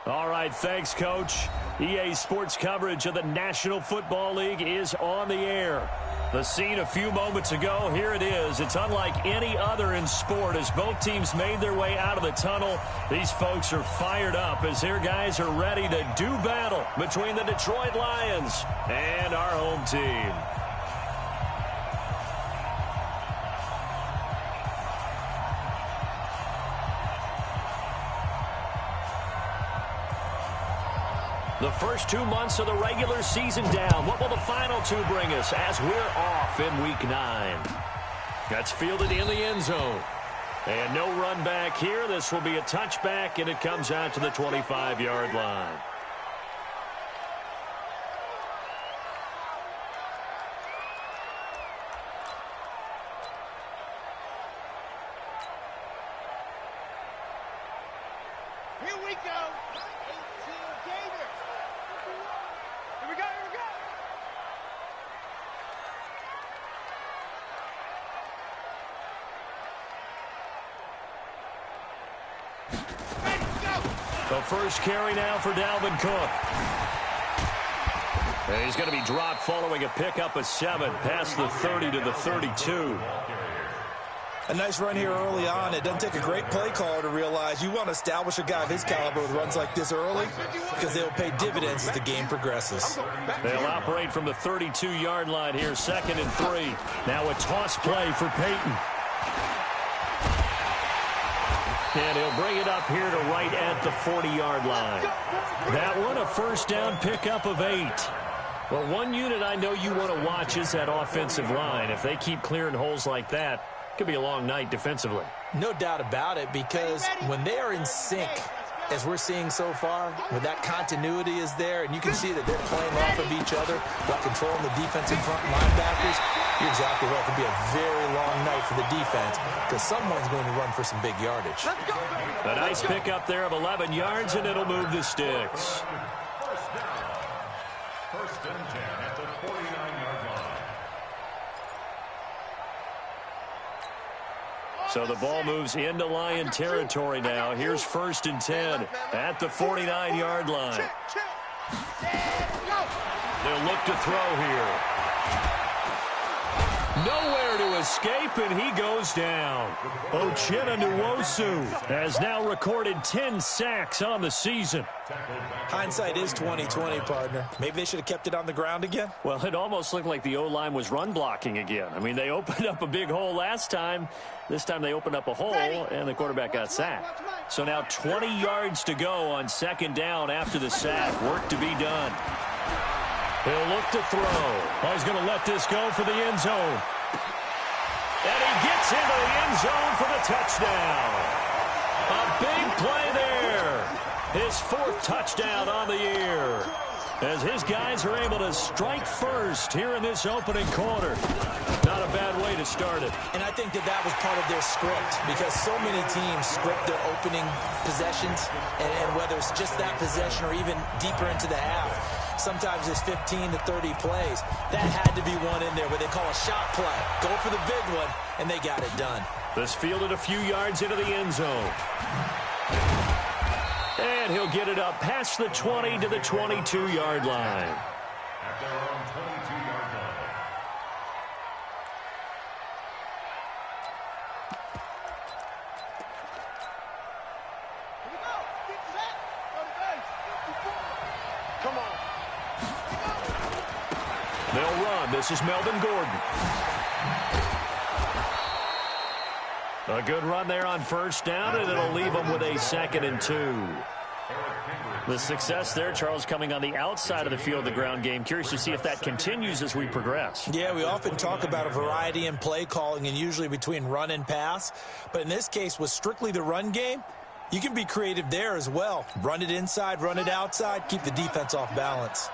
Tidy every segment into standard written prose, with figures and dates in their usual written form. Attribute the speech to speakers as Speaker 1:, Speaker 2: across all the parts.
Speaker 1: All right, thanks, Coach. EA Sports coverage of the National Football League is on the air. The scene a few moments ago, here it is. It's unlike any other in sport as both teams made their way out of the tunnel. These folks are fired up as their guys are ready to do battle between the Detroit Lions and our home team. The first 2 months of the regular season down. What will the final two bring us as we're off in Week 9? That's fielded in the end zone. And no run back here. This will be a touchback, and it comes out to the 25-yard line.
Speaker 2: Here we go. 18 Gators. Here we go, here we go. Ready, go.
Speaker 1: The first carry now for Dalvin Cook. And he's going to be dropped following a pickup of 7 past the 30 to the 32.
Speaker 3: A nice run here early on. It doesn't take a great play caller to realize you want to establish a guy of his caliber with runs like this early because they'll pay dividends as the game progresses.
Speaker 1: They'll operate from the 32-yard line here, 2nd and 3. Now a toss play for Peyton. And he'll bring it up here to right at the 40-yard line. That one, a first down pickup of 8. Well, one unit I know you want to watch is that offensive line. If they keep clearing holes like that, could be a long night defensively.
Speaker 3: No doubt about it, because when they are in sync, as we're seeing so far, when that continuity is there, and you can see that they're playing off of each other while controlling the defensive front linebackers, you're exactly right. It could be a very long night for the defense because someone's going to run for some big yardage.
Speaker 1: A nice pickup there of 11 yards, and it'll move the sticks.
Speaker 4: First and 10 at the 49-yard line.
Speaker 1: So the ball moves into Lion territory now. Here's 1st and 10 at the 49-yard line. They'll look to throw here. Nowhere to escape, and he goes down. Uchenna Nwosu has now recorded 10 sacks on the season.
Speaker 3: Hindsight is 20/20, partner. Maybe they should have kept it on the ground again.
Speaker 1: Well, it almost looked like the O-line was run blocking again. I mean, they opened up a big hole last time. This time they opened up a hole, and the quarterback got sacked. So now 20 yards to go on 2nd down after the sack. Work to be done. He'll look to throw. Oh, he's going to let this go for the end zone. And he gets into the end zone for the touchdown. A big play there. His 4th touchdown on the year. As his guys are able to strike first here in this opening quarter. Not a bad way to start it.
Speaker 3: And I think that was part of their script because so many teams script their opening possessions, and whether it's just that possession or even deeper into the half, sometimes it's 15 to 30 plays. That had to be one in there where they call a shot play. Go for the big one, and they got it done.
Speaker 1: This fielded a few yards into the end zone. And he'll get it up past the 20 to the 22-yard line.
Speaker 4: At their own 22-yard line.
Speaker 2: Here we go. Get set. Go to base. Come on.
Speaker 1: They'll run. This is Melvin Gordon. A good run there on 1st down, and it'll leave them with a 2nd and 2. The success there, Charles, coming on the outside of the field, the ground game. Curious to see if that continues as we progress.
Speaker 3: Yeah, we often talk about a variety in play calling and usually between run and pass. But in this case, with strictly the run game, you can be creative there as well. Run it inside, run it outside, keep the defense off balance.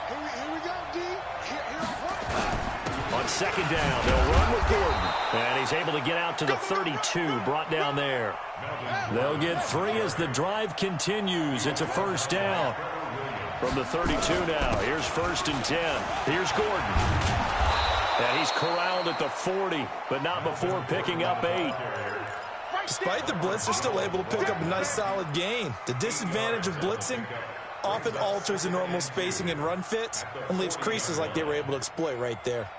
Speaker 2: Here we go, D.
Speaker 1: On 2nd down, they'll run with Gordon. And he's able to get out to the 32, brought down there. They'll get 3 as the drive continues. It's a 1st down. From the 32 now, here's 1st and 10. Here's Gordon. And he's corralled at the 40, but not before picking up 8.
Speaker 3: Despite the blitz, they're still able to pick up a nice, solid gain. The disadvantage of blitzing often alters the normal spacing and run fits and leaves creases like they were able to exploit right there.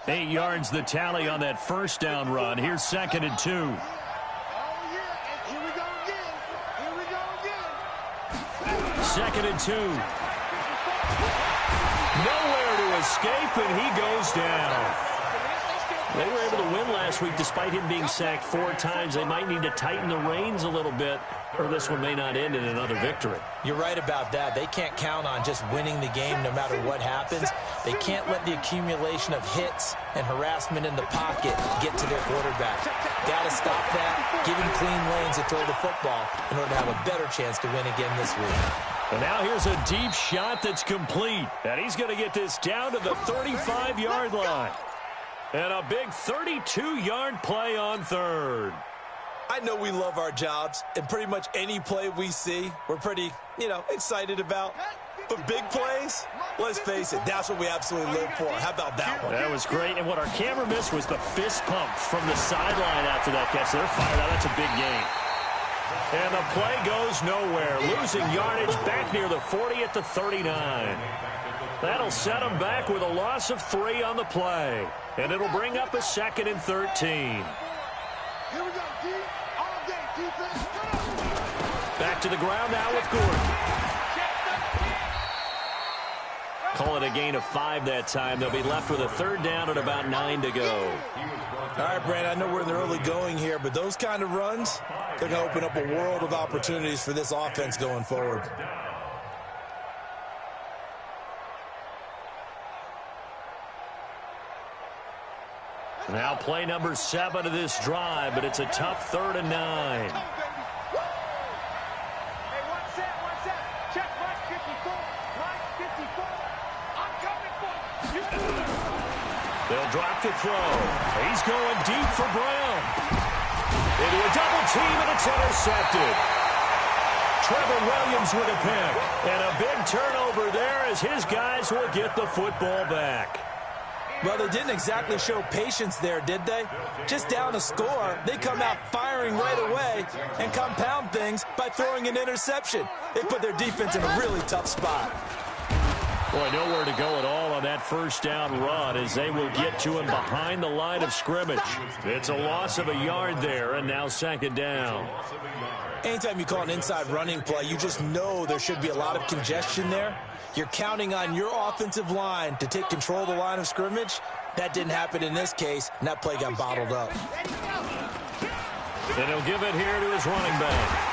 Speaker 1: Eight yards the tally on that first down run. Here's 2nd and 2.
Speaker 2: Oh, yeah, and here we go again. Here we go again.
Speaker 1: 2nd and 2. Nowhere to escape, and he goes down. They were able to win last week despite him being sacked 4 times. They might need to tighten the reins a little bit, or this one may not end in another victory.
Speaker 3: You're right about that. They can't count on just winning the game no matter what happens. They can't let the accumulation of hits and harassment in the pocket get to their quarterback. Got to stop that, give him clean lanes to throw the football in order to have a better chance to win again this week.
Speaker 1: And now here's a deep shot that's complete. And he's going to get this down to the 35-yard line. And a big 32-yard play on 3rd.
Speaker 3: I know we love our jobs, and pretty much any play we see, we're pretty, excited about. But big plays, let's face it, that's what we absolutely live for. How about that one?
Speaker 1: That was great. And what our camera missed was the fist pump from the sideline after that catch. They're fired out. That's a big game. And the play goes nowhere. Losing yardage back near the 40 at the 39. That'll set them back with a loss of 3 on the play. And it'll bring up a 2nd and 13.
Speaker 2: Here we go, D. All day, defense.
Speaker 1: Back to the ground now with Gordon. Call it a gain of 5 that time. They'll be left with a 3rd down and about 9 to go.
Speaker 3: All right, Brandon, I know we're in the early going here, but those kind of runs, they're going to open up a world of opportunities for this offense going forward.
Speaker 1: Now play number 7 of this drive, but it's a tough 3rd and 9.
Speaker 2: Hey, one set. Check Mike 54. Mike 54. I'm coming for you.
Speaker 1: They'll drop the throw. He's going deep for Brown. Into a double team, and it's intercepted. Trevor Williams with a pick. And a big turnover there as his guys will get the football back.
Speaker 3: Well, they didn't exactly show patience there, did they? Just down a score, they come out firing right away and compound things by throwing an interception. They put their defense in a really tough spot.
Speaker 1: Boy, nowhere to go at all on that first down run as they will get to him behind the line of scrimmage. It's a loss of a yard there, and now 2nd down.
Speaker 3: Anytime you call an inside running play, you just know there should be a lot of congestion there. You're counting on your offensive line to take control of the line of scrimmage. That didn't happen in this case, and that play got bottled up.
Speaker 1: And he'll give it here to his running back.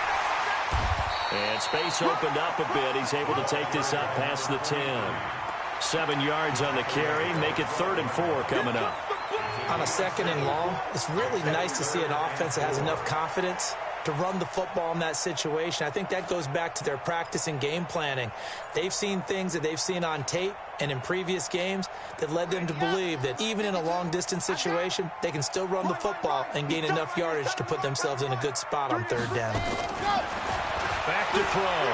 Speaker 1: And space opened up a bit. He's able to take this up past the 10. 7 yards on the carry. Make it 3rd and 4 coming up.
Speaker 3: On a 2nd and long, it's really nice to see an offense that has enough confidence to run the football in that situation. I think that goes back to their practice and game planning. They've seen things that they've seen on tape and in previous games that led them to believe that even in a long-distance situation, they can still run the football and gain enough yardage to put themselves in a good spot on 3rd down.
Speaker 1: Back to throw.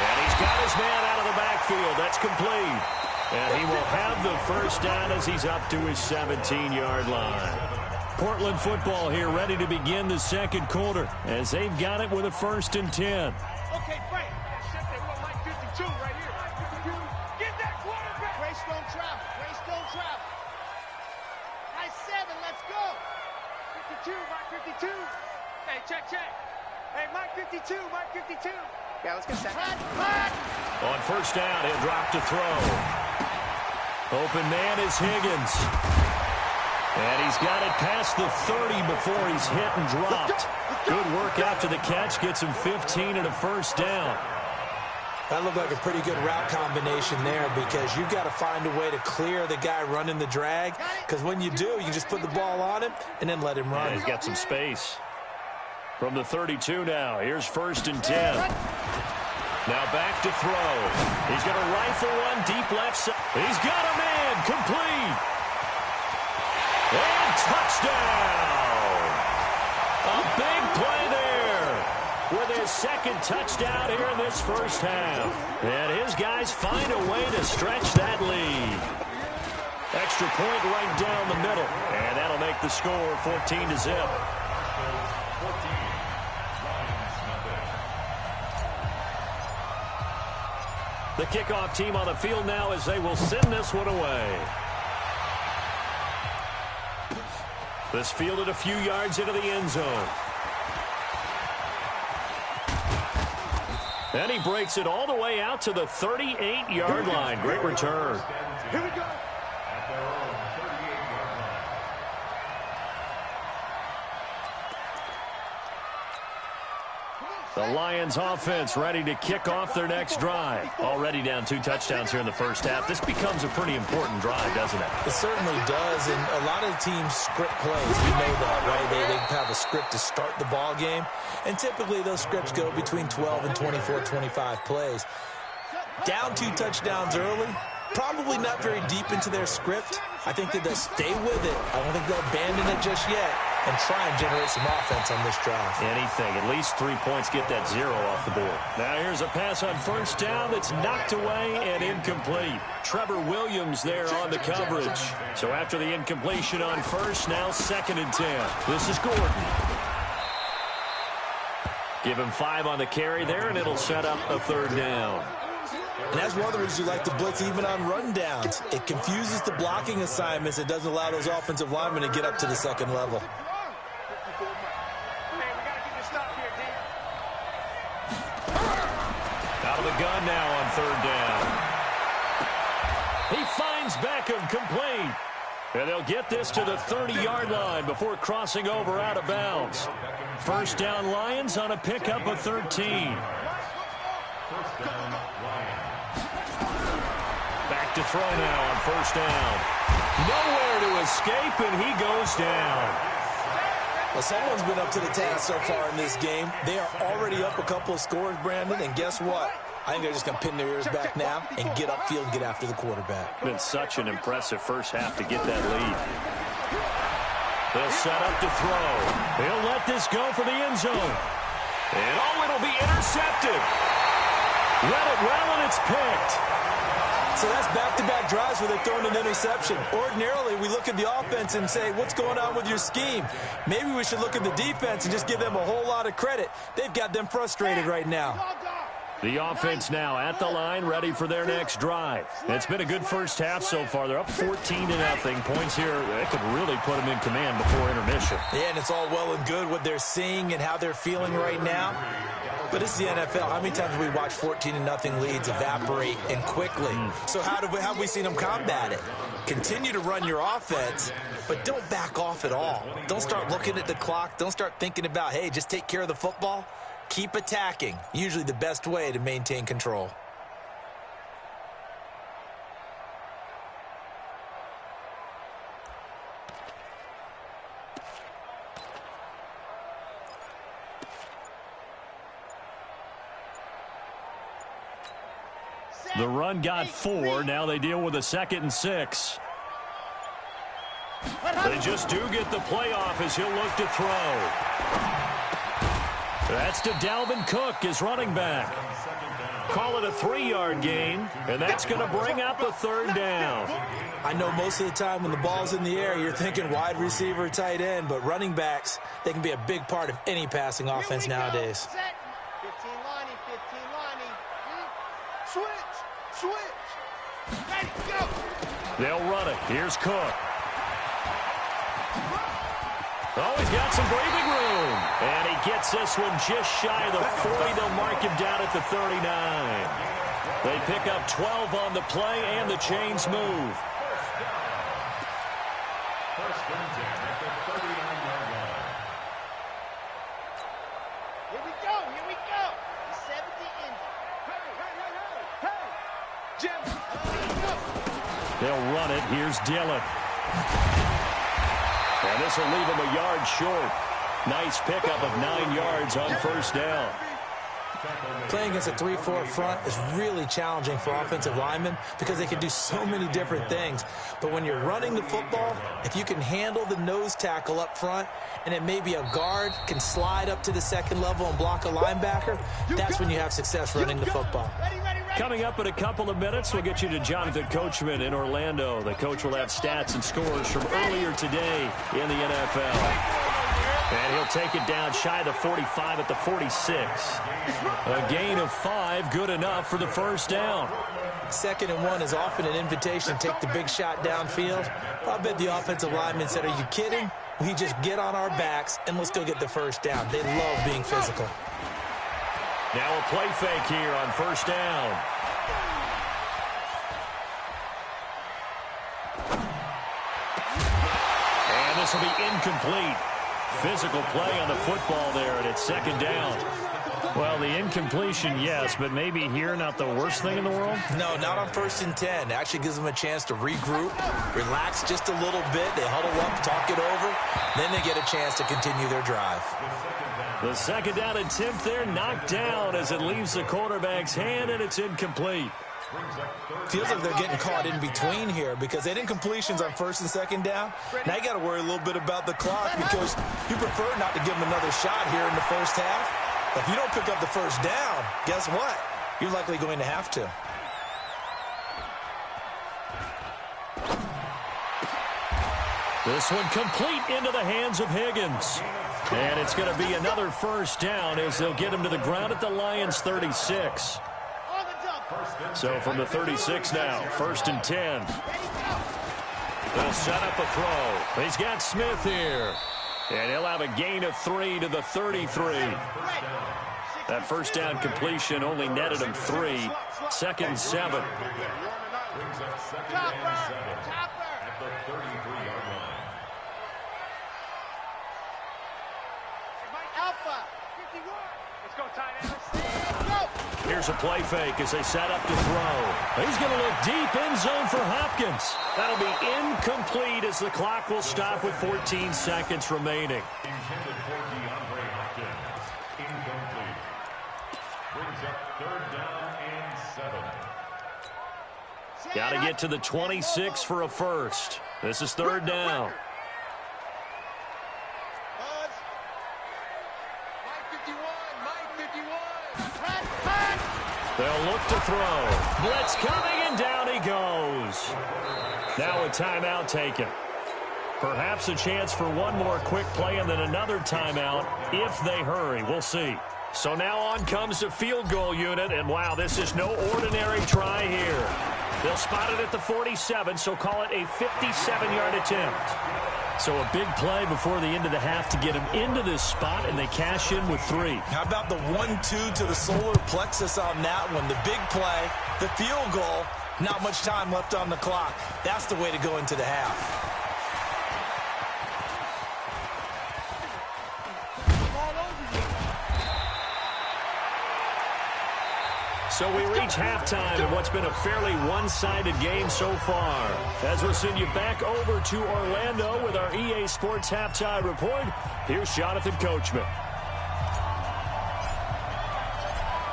Speaker 1: And he's got his man out of the backfield. That's complete. And he will have the first down as he's up to his 17-yard line. Portland football here ready to begin the 2nd quarter as they've got it with a 1st and 10.
Speaker 2: Okay, Frank. Set that one, Mike 52 right here. Get that quarterback. Grace don't travel. Grace don't travel. Nice 7. Let's go. 52, Mike 52. Hey, check. Hey, Mike 52, Mike 52. Yeah, let's get set.
Speaker 1: On 1st down, he'll drop to throw. Open man is Higgins. And he's got it past the 30 before he's hit and dropped. Good work after the catch. Gets him 15 and a 1st down.
Speaker 3: That looked like a pretty good route combination there because you've got to find a way to clear the guy running the drag. Because when you do, you just put the ball on him and then let him run.
Speaker 1: Yeah, he's got some space. From the 32 now, here's 1st and 10. Now back to throw. He's going to rifle one deep left side. He's got a man complete. And touchdown. A big play there with his his second touchdown here in this first half. And his guys find a way to stretch that lead. Extra point right down the middle. And that'll make the score 14-0. The kickoff team on the field now as they will send this one away. This fielded a few yards into the end zone. And he breaks it all the way out to the 38-yard line. Great return.
Speaker 2: Here we go.
Speaker 1: The Lions offense ready to kick off their next drive. Already down 2 touchdowns here in the first half. This becomes a pretty important drive, doesn't it?
Speaker 3: It certainly does, and a lot of teams script plays. We know that, right? They have a script to start the ball game, and typically those scripts go between 12 and 24, 25 plays. Down 2 touchdowns early, probably not very deep into their script. I think that they'll stay with it. I don't think they'll abandon it just yet and try and generate some offense on this drive.
Speaker 1: Anything. At least 3 points, get that 0 off the board. Now here's a pass on first down that's knocked away and incomplete. Trevor Williams there on the coverage. So after the incompletion on first, now 2nd and 10. This is Gordon. Give him 5 on the carry there, and it'll set up a 3rd down.
Speaker 3: And that's one of the reasons you like to blitz even on rundowns. It confuses the blocking assignments. It doesn't allow those offensive linemen to get up to the 2nd level.
Speaker 1: Out of the gun now on 3rd down. He finds Beckham complete. And they'll get this to the 30-yard line before crossing over out of bounds. First down Lions on a pickup of 13. Back to throw now on first down. Nowhere to escape, and he goes down.
Speaker 3: Well, someone's been up to the task so far in this game. They are already up a couple of scores, Brandon, and guess what? I think they're just going to pin their ears back now and get upfield and get after the quarterback.
Speaker 1: Been such an impressive first half to get that lead. They'll set up to throw. He'll let this go for the end zone. And it'll be intercepted. Let it well, and it's picked.
Speaker 3: So that's back-to-back drives where they're throwing an interception. Ordinarily, we look at the offense and say, what's going on with your scheme? Maybe we should look at the defense and just give them a whole lot of credit. They've got them frustrated right now.
Speaker 1: The offense now at the line, ready for their next drive. It's been a good first half so far. They're up 14-0. Points here, they could really put them in command before intermission.
Speaker 3: Yeah, and it's all well and good what they're seeing and how they're feeling right now. But this is the NFL. How many times have we watched 14-0 leads evaporate and quickly? So how have we seen them combat it? Continue to run your offense, but don't back off at all. Don't start looking at the clock. Don't start thinking about, hey, just take care of the football. Keep attacking. Usually the best way to maintain control.
Speaker 1: The run got 4. Now they deal with a 2nd and 6. They just do get the playoff as he'll look to throw. That's to Dalvin Cook, his running back. Call it a 3-yard gain, and that's going to bring up a 3rd down.
Speaker 3: I know most of the time when the ball's in the air, you're thinking wide receiver, tight end, but running backs, they can be a big part of any passing offense nowadays.
Speaker 2: 15 lining, 15 lining. Switch. Ready, go.
Speaker 1: They'll run it. Here's Cook. Oh, he's got some breathing room. And he gets this one just shy of the 40. They'll mark him down at the 39. They pick up 12 on the play, and the chains move.
Speaker 4: First and 10 at the 39-yard line.
Speaker 2: Here we go. The 70 inch. Hey. Jim.
Speaker 1: They'll run it. Here's Dillon. And this will leave him a yard short. Nice pickup of 9 yards on first down.
Speaker 3: Playing against a 3-4 front is really challenging for offensive linemen because they can do so many different things. But when you're running the football, if you can handle the nose tackle up front and then maybe a guard can slide up to the second level and block a linebacker, that's when you have success running the football.
Speaker 1: Coming up in a couple of minutes, we'll get you to Jonathan Coachman in Orlando. The coach will have stats and scores from earlier today in the NFL. And he'll take it down shy of the 45 at the 46. A gain of 5, good enough for the first down.
Speaker 3: 2nd and 1 is often an invitation to take the big shot downfield. I bet the offensive lineman said, are you kidding? We just get on our backs and let's go get the first down. They love being physical.
Speaker 1: Now a play fake here on first down. And this will be incomplete. Physical play on the football there, and it's 2nd down. Well, the incompletion, yes, but maybe here not the worst thing in the world?
Speaker 3: No, not on 1st and 10. It actually gives them a chance to regroup, relax just a little bit. They huddle up, talk it over. Then they get a chance to continue their drive.
Speaker 1: The 2nd down attempt there knocked down as it leaves the quarterback's hand, and it's incomplete.
Speaker 3: Feels like they're getting caught in between here because they did incompletions on 1st and 2nd down. Now you got to worry a little bit about the clock because you prefer not to give them another shot here in the first half. If you don't pick up the first down, guess what? You're likely going to have to.
Speaker 1: This one complete into the hands of Higgins. And it's going to be another first down as they'll get him to the ground at the Lions' 36. So from the 36 now, 1st and 10. They'll set up a throw. He's got Smith here. And he'll have a gain of 3 to the 33. That first down completion only netted him 3. 2nd and 7. Here's a play fake as they set up to throw. He's going to look deep end zone for Hopkins. That'll be incomplete as the clock will stop with 14 seconds remaining.
Speaker 4: Intended for DeAndre Hopkins. Incomplete. Brings up 3rd down and 7.
Speaker 1: Got to get to the 26 for a first. This is 3rd down. They'll look to throw. Blitz coming, and down he goes. Now a timeout taken. Perhaps a chance for one more quick play and then another timeout if they hurry. We'll see. So now on comes the field goal unit, and wow, this is no ordinary try here. They'll spot it at the 47, so call it a 57-yard attempt. So a big play before the end of the half to get him into this spot, and they cash in with 3.
Speaker 3: How about the 1-2 to the solar plexus on that one? The big play, the field goal, not much time left on the clock. That's the way to go into the half.
Speaker 1: So we reach halftime in what's been a fairly one-sided game so far. As we'll send you back over to Orlando with our EA Sports Halftime Report, here's Jonathan Coachman.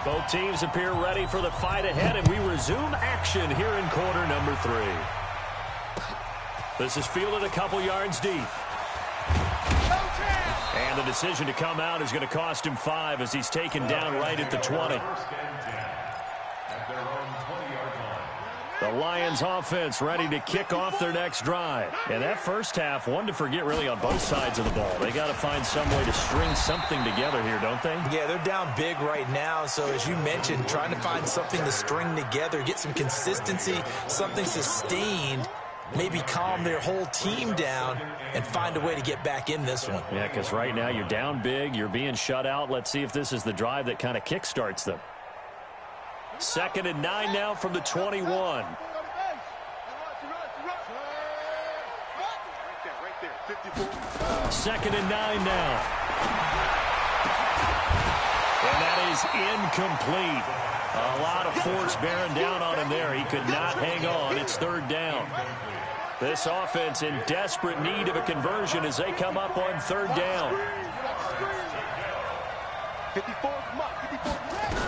Speaker 1: Both teams appear ready for the fight ahead, and we resume action here in quarter number 3. This is fielded a couple yards deep. And the decision to come out is going to cost him 5 as he's taken down right at the 20. The Lions offense ready to kick off their next drive. And that first half, one to forget really on both sides of the ball. They got to find some way to string something together here, don't they?
Speaker 3: Yeah, they're down big right now. So as you mentioned, trying to find something to string together, get some consistency, something sustained, maybe calm their whole team down and find a way to get back in this one.
Speaker 1: Yeah, because right now you're down big, you're being shut out. Let's see if this is the drive that kind of kickstarts them. 2nd and 9 now from the 21.
Speaker 2: 2nd
Speaker 1: and 9 now. And that is incomplete. A lot of force bearing down on him there. He could not hang on. It's 3rd down. This offense in desperate need of a conversion as they come up on 3rd down.
Speaker 2: 54, come on, 54.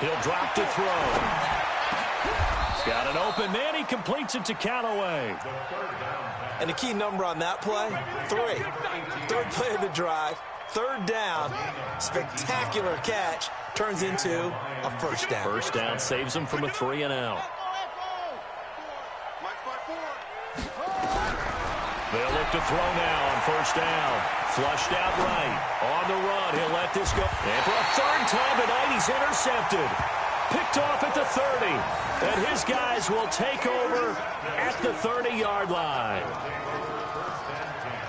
Speaker 1: He'll drop to throw. He's got an open man. He completes it to Callaway.
Speaker 3: And the key number on that play, 3. Third play of the drive, third down, spectacular catch, turns into a first down.
Speaker 1: First down saves him from a 3 and out. They'll look to throw now on first down. Flushed out right. On the run, he'll let this go. And for a third time tonight, he's intercepted. Picked off at the 30. And his guys will take over at the 30-yard line.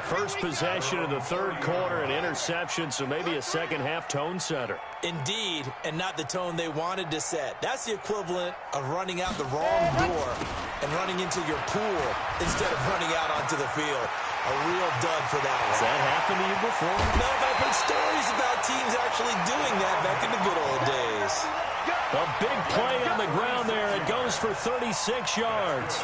Speaker 1: First possession of the third quarter, an interception, so maybe a second-half tone setter.
Speaker 3: Indeed, and not the tone they wanted to set. That's the equivalent of running out the wrong door and running into your pool instead of running out onto the field. A real dud for that one.
Speaker 1: Has that happened to you before?
Speaker 3: No, but I've heard stories about teams actually doing that back in the good old days.
Speaker 1: A big play on the ground there. It goes for 36 yards.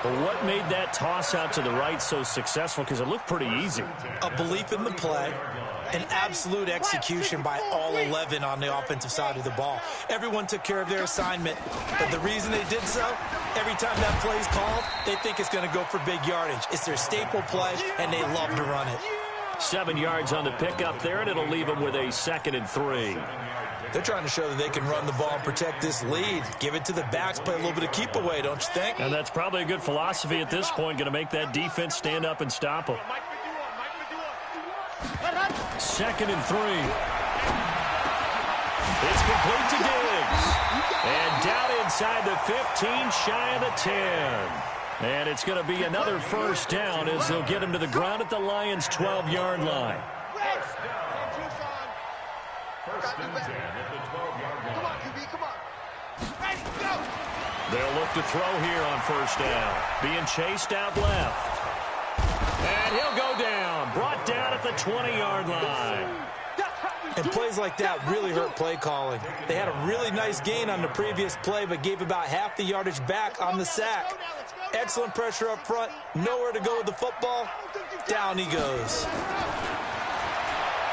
Speaker 1: But what made that toss out to the right so successful? Because it looked pretty easy.
Speaker 3: A belief in the play, an absolute execution by all 11 on the offensive side of the ball. Everyone took care of their assignment, but the reason they did so, every time that play is called, they think it's going to go for big yardage. It's their staple play, and they love to run it.
Speaker 1: 7 yards on the pickup there, and it'll leave them with a 2nd and 3.
Speaker 3: They're trying to show that they can run the ball and protect this lead. Give it to the backs, play a little bit of keep away, don't you think?
Speaker 1: And that's probably a good philosophy at this point, going to make that defense stand up and stop them. 2nd and 3. It's complete to Diggs. And down inside the 15, shy of the 10. And it's going to be another first down as they'll get him to the ground at the Lions' 12-yard line.
Speaker 4: First and 10 at the 12-yard line.
Speaker 2: Come on, QB, come on. Ready, go.
Speaker 1: They'll look to throw here on first down. Being chased out left. And he'll go down. Brought down at the 20-yard line.
Speaker 3: And plays like that really hurt play calling. They had a really nice gain on the previous play, but gave about half the yardage back on the sack. Excellent pressure up front. Nowhere to go with the football. Down he goes.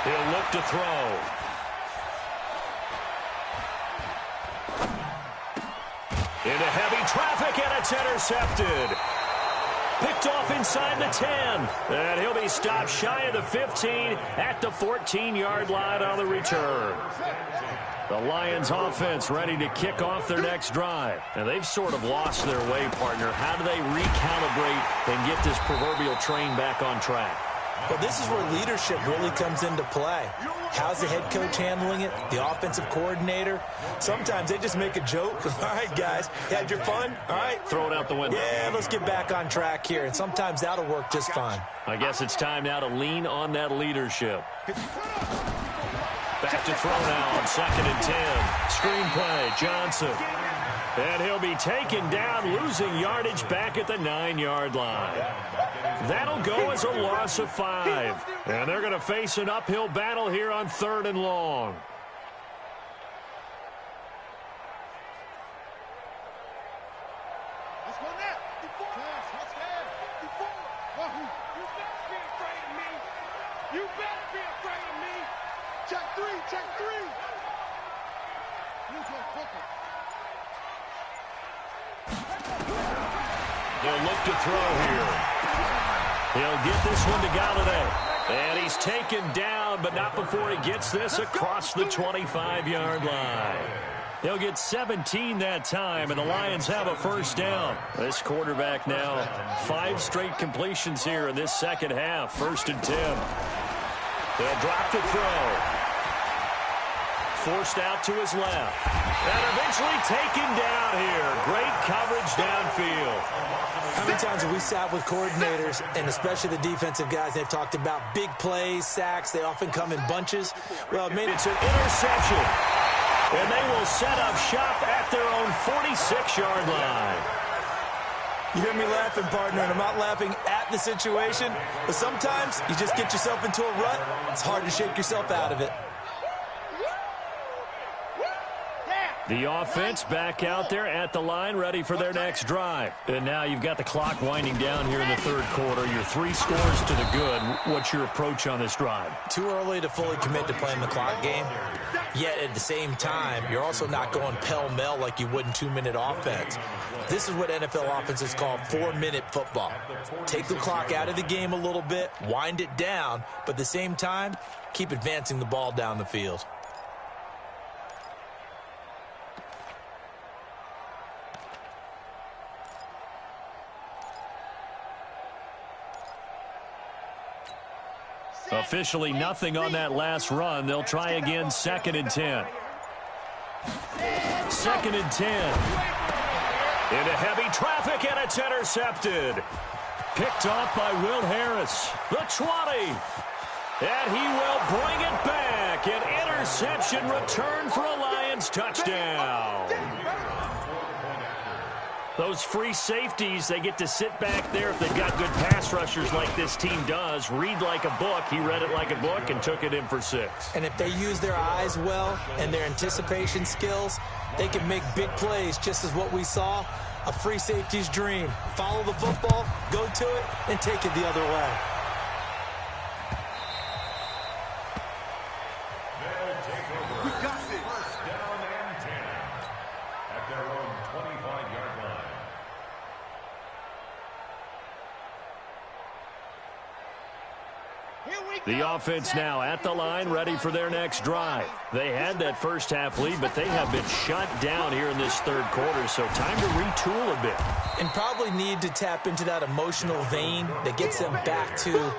Speaker 1: He'll look to throw. Into heavy traffic, and it's intercepted. Picked off inside the 10. And he'll be stopped shy of the 15 at the 14-yard line on the return. The Lions offense ready to kick off their next drive. And they've sort of lost their way, partner. How do they recalibrate and get this proverbial train back on track?
Speaker 3: Well, this is where leadership really comes into play. How's the head coach handling it? The offensive coordinator? Sometimes they just make a joke. All right, guys, you had your fun? All right.
Speaker 1: Throw it out the window.
Speaker 3: Yeah, let's get back on track here. And sometimes that'll work just fine.
Speaker 1: I guess it's time now to lean on that leadership. Back to throw now on 2nd and 10. Screen play, Johnson. And he'll be taken down, losing yardage back at the 9-yard line. That'll go as a loss of 5. And they're going to face an uphill battle here on 3rd and long.
Speaker 2: Let's go now. Let's go. You better be afraid of me. You better be afraid of me. Check 3, check 3. Use your booker.
Speaker 1: He'll look to throw here. He'll get this one to Galladay. And he's taken down, but not before he gets this across the 25-yard line. He'll get 17 that time, and the Lions have a first down. This quarterback now, 5 straight completions here in this second half. 1st and 10. They'll drop the throw. Forced out to his left. And eventually taken down here. Great coverage downfield.
Speaker 3: How many times have we sat with coordinators, and especially the defensive guys, they've talked about big plays, sacks. They often come in bunches. Well, maybe
Speaker 1: it's an interception. And they will set up shop at their own 46-yard line.
Speaker 3: You hear me laughing, partner, and I'm not laughing at the situation. But sometimes you just get yourself into a rut. It's hard to shake yourself out of it.
Speaker 1: The offense back out there at the line, ready for their next drive. And now you've got the clock winding down here in the third quarter. Your 3 scores to the good. What's your approach on this drive?
Speaker 3: Too early to fully commit to playing the clock game. Yet at the same time, you're also not going pell-mell like you would in 2-minute offense. This is what NFL offenses call 4-minute football. Take the clock out of the game a little bit, wind it down, but at the same time, keep advancing the ball down the field.
Speaker 1: Officially nothing on that last run. They'll try again, 2nd and 10. 2nd and 10. Into heavy traffic, and it's intercepted. Picked off by Will Harris. The 20. And he will bring it back. An interception return for a Lions touchdown. Those free safeties, they get to sit back there if they've got good pass rushers like this team does. Read like a book. He read it like a book and took it in for 6.
Speaker 3: And if they use their eyes well and their anticipation skills, they can make big plays, just as what we saw. A free safety's dream. Follow the football, go to it, and take it the other way.
Speaker 4: First down and 10 at their own 25-yard line.
Speaker 1: The offense now at the line, ready for their next drive. They had that first half lead, but they have been shut down here in this 3rd quarter, so time to retool a bit.
Speaker 3: And probably need to tap into that emotional vein that gets them back to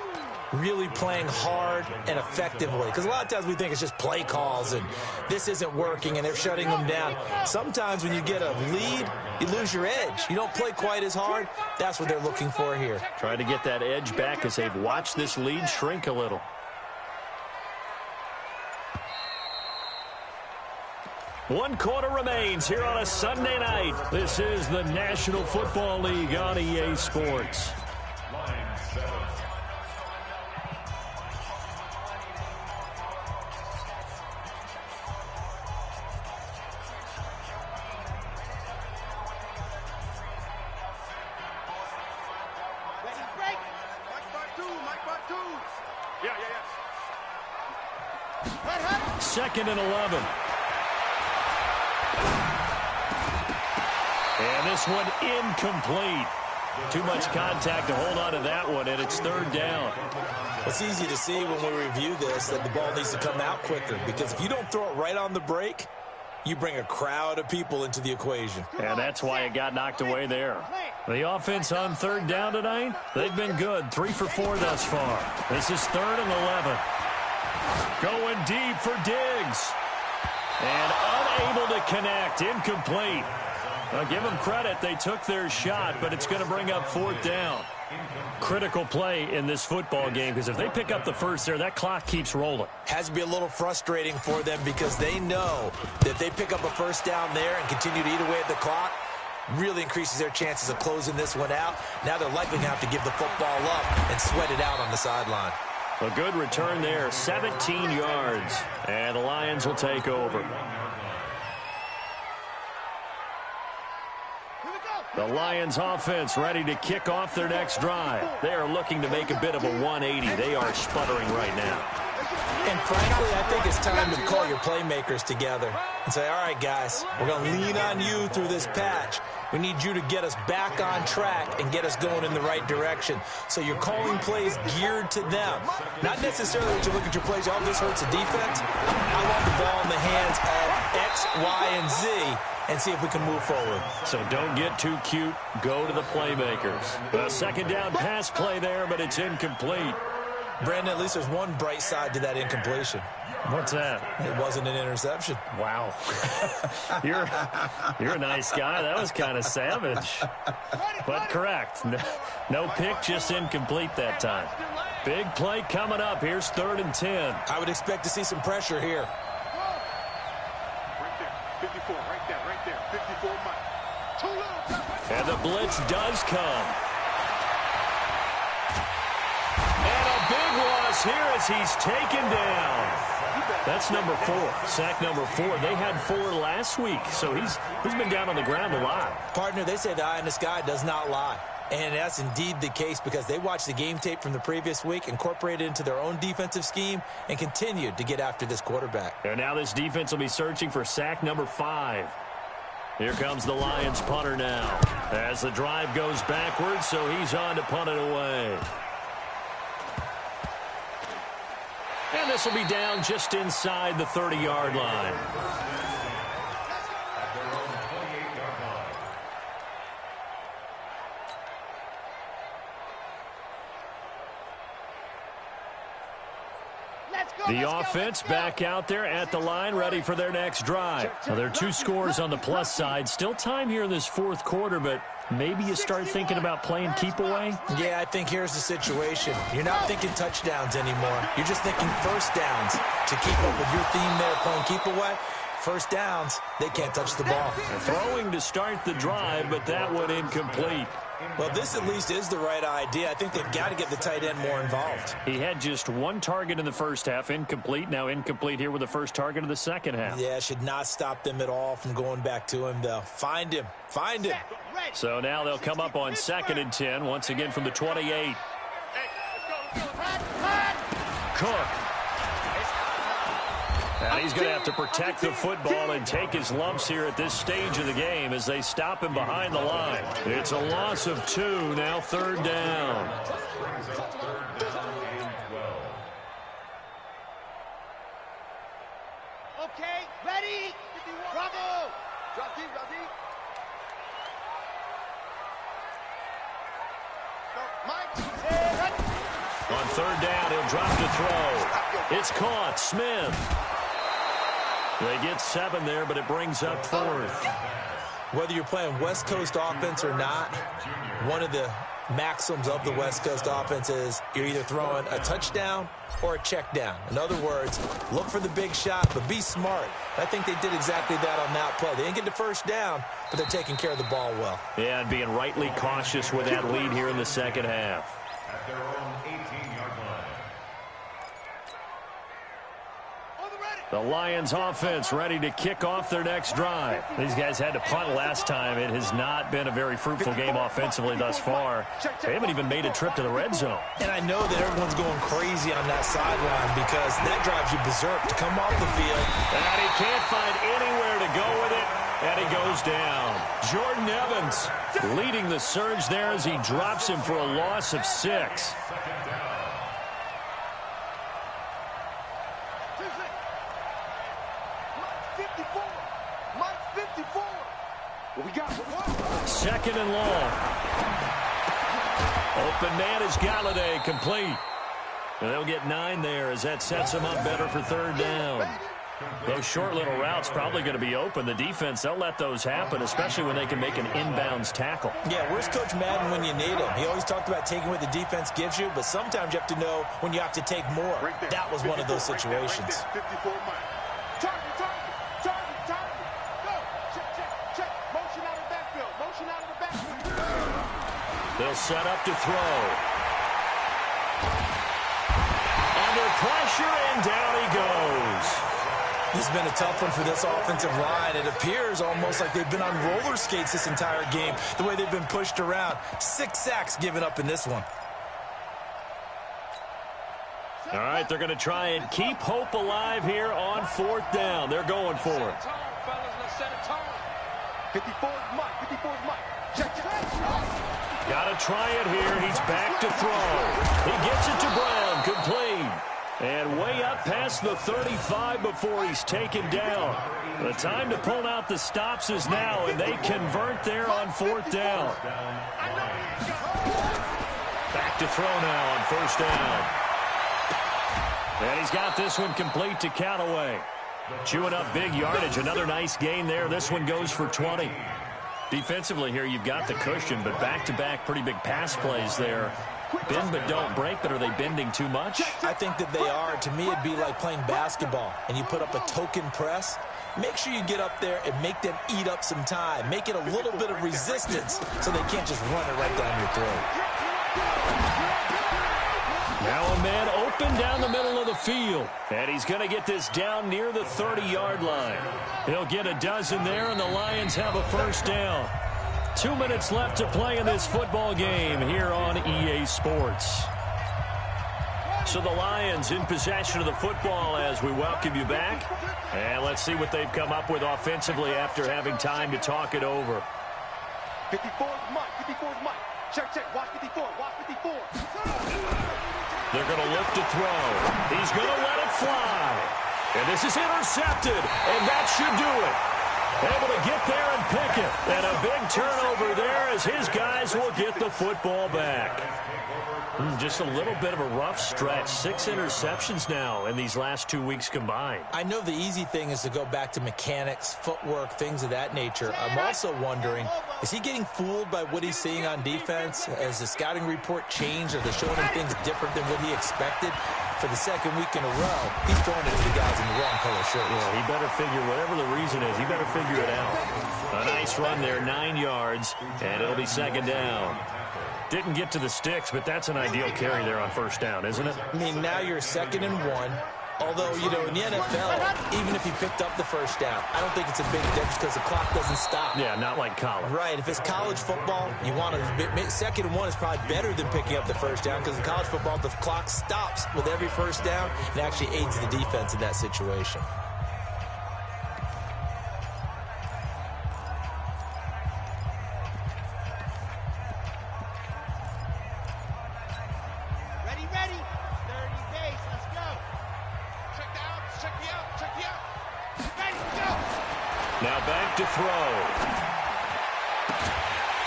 Speaker 3: really playing hard and effectively. Because a lot of times we think it's just play calls and this isn't working and they're shutting them down. Sometimes when you get a lead, you lose your edge. You don't play quite as hard. That's what they're looking for here.
Speaker 1: Trying to get that edge back as they've watched this lead shrink a little. One quarter remains here on a Sunday night. This is the National Football League on EA Sports.
Speaker 4: Line 7.
Speaker 1: Second and 11. And this one incomplete. Too much contact to hold on to that one, and it's 3rd down.
Speaker 3: It's easy to see when we review this that the ball needs to come out quicker, because if you don't throw it right on the break, you bring a crowd of people into the equation.
Speaker 1: And that's why it got knocked away there. The offense on 3rd down tonight, they've been good. 3 for 4 thus far. This is 3rd and 11. Going deep for Diggs. And unable to connect. Incomplete. Now, give them credit. They took their shot, but it's going to bring up 4th down. Critical play in this football game, because if they pick up the first there, that clock keeps rolling.
Speaker 3: Has to be a little frustrating for them, because they know that if they pick up a first down there and continue to eat away at the clock, really increases their chances of closing this one out. Now they're likely going to have to give the football up and sweat it out on the sideline.
Speaker 1: A good return there, 17 yards, and the Lions will take over. The Lions offense ready to kick off their next drive. They are looking to make a bit of a 180. They are sputtering right now.
Speaker 3: And frankly, I think it's time to call your playmakers together and say, all right, guys, we're going to lean on you through this patch. We need you to get us back on track and get us going in the right direction. So you're calling plays geared to them. Not necessarily that you look at your plays, oh, this hurts the defense. I want the ball in the hands of X, Y, and Z and see if we can move forward.
Speaker 1: So don't get too cute. Go to the playmakers. A 2nd down pass play there, but it's incomplete.
Speaker 3: Brandon, at least there's one bright side to that incompletion.
Speaker 1: What's that?
Speaker 3: It wasn't an interception.
Speaker 1: Wow. You're a nice guy. That was kind of savage. But correct. No pick, just incomplete that time. Big play coming up. Here's 3rd and 10.
Speaker 3: I would expect to see some pressure here.
Speaker 2: Right there. 54, right there. 54 Mike.
Speaker 1: And the blitz does come. Big loss here as he's taken down. That's number 4, sack number 4. They had 4 last week, so he's been down on the ground a lot.
Speaker 3: Partner, they say the eye in the sky does not lie. And that's indeed the case because they watched the game tape from the previous week, incorporated it into their own defensive scheme, and continued to get after this quarterback.
Speaker 1: And now this defense will be searching for sack number 5. Here comes the Lions punter now as the drive goes backwards, so he's on to punt it away. And this will be down just inside the 30-yard line. The offense back out there at the line, ready for their next drive. Now, there are 2 scores on the plus side. Still time here in this 4th quarter, but maybe you start thinking about playing keep away?
Speaker 3: Yeah, I think here's the situation. You're not thinking touchdowns anymore. You're just thinking first downs to keep up with your theme there, playing keep away. First downs, they can't touch the ball.
Speaker 1: Throwing to start the drive, but that one incomplete.
Speaker 3: Well, this at least is the right idea. I think they've got to get the tight end more involved.
Speaker 1: He had just 1 target in the first half, incomplete. Now incomplete here with the first target of the second half.
Speaker 3: Yeah, should not stop them at all from going back to him, though. Find him. Find him.
Speaker 1: So now they'll come up on 2nd and 10, once again from the 28. Cook. And he's going to have to protect the football and take his lumps here at this stage of the game as they stop him behind the line. It's a loss of 2, now 3rd down.
Speaker 2: Okay, ready? Bravo! Drop deep, drop deep.
Speaker 1: On 3rd down, he'll drop to throw. It's caught. Smith. They get 7 there, but it brings up 4th.
Speaker 3: Whether you're playing West Coast offense or not, one of the maxims of the West Coast offense is you're either throwing a touchdown or a check down. In other words, look for the big shot, but be smart. I think they did exactly that on that play. They didn't get the first down, but they're taking care of the ball well.
Speaker 1: Yeah, and being rightly cautious with that lead here in the second half.
Speaker 4: At their own 18-yard line.
Speaker 1: The Lions offense ready to kick off their next drive. These guys had to punt last time. It has not been a very fruitful game offensively thus far. They haven't even made a trip to the red zone.
Speaker 3: And I know that everyone's going crazy on that sideline because that drives you berserk to come off the field.
Speaker 1: And he can't find anywhere to go with it, and he goes down. Jordan Evans leading the surge there as he drops him for a loss of 6. Second and long. Open man is Galladay, complete. And they'll get 9 there as that sets them up better for 3rd down. Those short little routes probably going to be open. The defense, they'll let those happen, especially when they can make an inbounds tackle.
Speaker 3: Yeah, where's Coach Madden when you need him? He always talked about taking what the defense gives you, but sometimes you have to know when you have to take more. That was one of those situations.
Speaker 1: They'll set up to throw. Under pressure, and down he goes.
Speaker 3: This has been a tough one for this offensive line. It appears almost like they've been on roller skates this entire game, the way they've been pushed around. 6 sacks given up in this one.
Speaker 1: All right, they're going to try and keep hope alive here on 4th down. They're going for it.
Speaker 2: 54's Mike. 54's Mike. Check.
Speaker 1: Got to try it here. He's back to throw. He gets it to Brown. Complete. And way up past the 35 before he's taken down. The time to pull out the stops is now, and they convert there on 4th down. Back to throw now on 1st down. And he's got this one complete to Callaway. Chewing up big yardage. Another nice gain there. This one goes for 20. Defensively here, you've got the cushion, but back-to-back pretty big pass plays there. Bend but don't break, but are they bending too much?
Speaker 3: I think that they are. To me, it'd be like playing basketball, and you put up a token press. Make sure you get up there and make them eat up some time. Make it a little bit of resistance so they can't just run it right down your throat.
Speaker 1: Now a man open down the middle of the field. And he's going to get this down near the 30-yard line. He'll get a dozen there, and the Lions have a 1st down. 2 minutes left to play in this football game here on EA Sports. So the Lions in possession of the football as we welcome you back. And let's see what they've come up with offensively after having time to talk it over.
Speaker 2: 54's Mike. 54's Mike. Check, check. Watch 54. Watch 54.
Speaker 1: They're going to look to throw. He's going to let it fly. And this is intercepted. And that should do it. Able to get there and pick it. And a big turnover there as his guys will get the football back. Just a little bit of a rough stretch. 6 interceptions now in these last 2 weeks combined.
Speaker 3: I know the easy thing is to go back to mechanics, footwork, things of that nature. I'm also wondering, is he getting fooled by what he's seeing on defense? Has the scouting report changed? Are they showing him things different than what he expected? For the second week in a row, he's throwing it to the guys in the wrong color shirts.
Speaker 1: Yeah, he better figure, whatever the reason is, he better figure it out. A nice run there, 9 yards, and it'll be second down. Didn't get to the sticks, but that's an ideal carry there on first down, isn't it?
Speaker 3: I mean, now you're 2nd and 1. Although, you know, in the NFL, even if he picked up the first down, I don't think it's a big difference because the clock doesn't stop.
Speaker 1: Yeah, not like college.
Speaker 3: Right. If it's college football, you want to 2nd and 1 is probably better than picking up the first down because in college football, the clock stops with every first down and actually aids the defense in that situation.
Speaker 1: Now back to throw.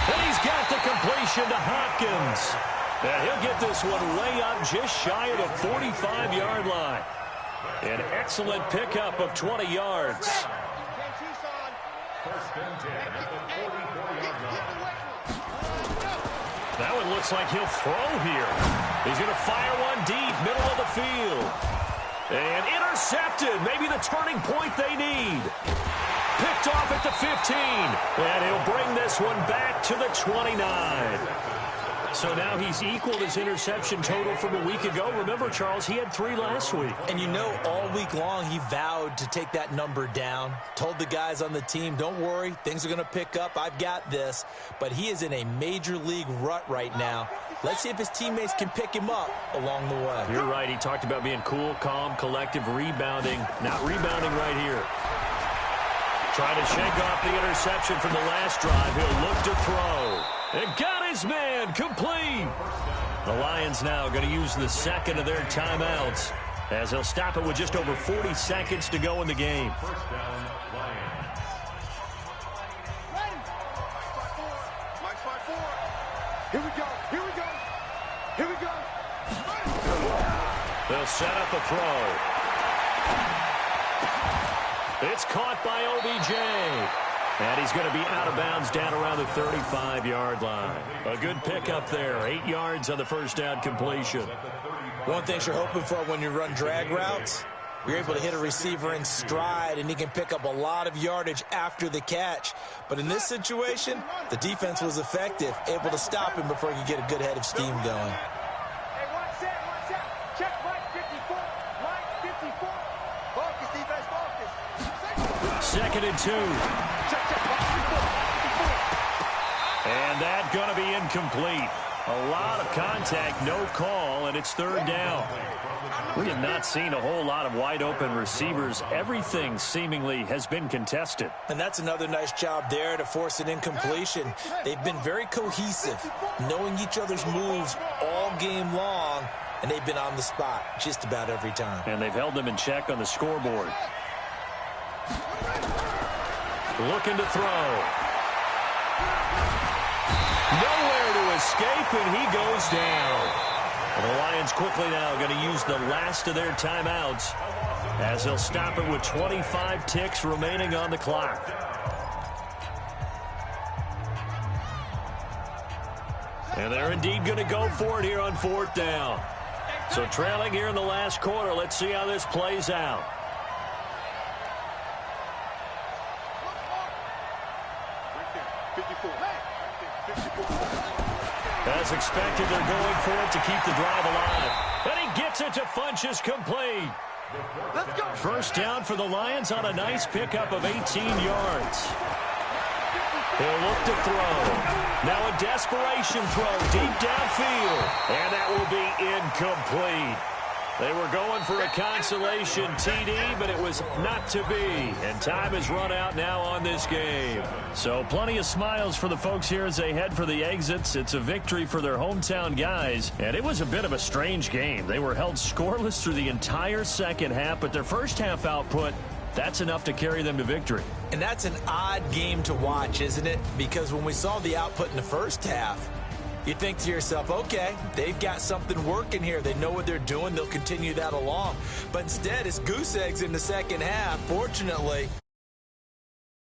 Speaker 1: And he's got the completion to Hopkins. And he'll get this one way up just shy of the 45-yard line. An excellent pickup of 20 yards. That one looks like he'll throw here. He's going to fire one deep, middle of the field. And intercepted. Maybe the turning point they need. Picked off at the 15. And he'll bring this one back to the 29. So now he's equaled his interception total from a week ago. Remember, Charles, he had 3 last week.
Speaker 3: And you know, all week long he vowed to take that number down. Told the guys on the team, don't worry, things are going to pick up. I've got this. But he is in a major league rut right now. Let's see if his teammates can pick him up along the way.
Speaker 1: You're right. He talked about being cool, calm, collective, rebounding. Not rebounding right here. Trying to shake off the interception from the last drive. He'll look to throw. And got his man complete. The Lions now going to use the second of their timeouts as they'll stop it with just over 40 seconds to go in the game.
Speaker 4: First down, Lions.
Speaker 2: Here we go. Here we go. Here we go.
Speaker 1: They'll set up a throw. It's caught by OBJ. And he's going to be out of bounds down around the 35-yard line. A good pickup there. 8 yards on the first down completion.
Speaker 3: One thing you're hoping for when you run drag routes, you're able to hit a receiver in stride, and he can pick up a lot of yardage after the catch. But in this situation, the defense was effective, able to stop him before he could get a good head of steam going.
Speaker 2: Hey, watch that. Check right 54. Right 54. Focus, defense, focus.
Speaker 1: 2nd and 2.
Speaker 2: Check, watch 54.
Speaker 1: And that going to be incomplete. A lot of contact, no call, and it's 3rd down. We have not seen a whole lot of wide-open receivers. Everything seemingly has been contested.
Speaker 3: And that's another nice job there to force an incompletion. They've been very cohesive, knowing each other's moves all game long, and they've been on the spot just about every time.
Speaker 1: And they've held them in check on the scoreboard. Looking to throw. Nowhere to escape, and he goes down. And the Lions quickly now going to use the last of their timeouts as they'll stop it with 25 ticks remaining on the clock. And they're indeed going to go for it here on 4th down. So trailing here in the last quarter. Let's see how this plays out. As expected, they're going for it to keep the drive alive. And he gets it to Funchess complete. First down for the Lions on a nice pickup of 18 yards. He'll look to throw. Now a desperation throw deep downfield. And that will be incomplete. They were going for a consolation TD, but it was not to be. And time has run out now on this game. So plenty of smiles for the folks here as they head for the exits. It's a victory for their hometown guys. And it was a bit of a strange game. They were held scoreless through the entire second half, but their first half output, that's enough to carry them to victory.
Speaker 3: And that's an odd game to watch, isn't it? Because when we saw the output in the first half, you think to yourself, okay, they've got something working here. They know what they're doing. They'll continue that along. But instead, it's goose eggs in the second half. Fortunately,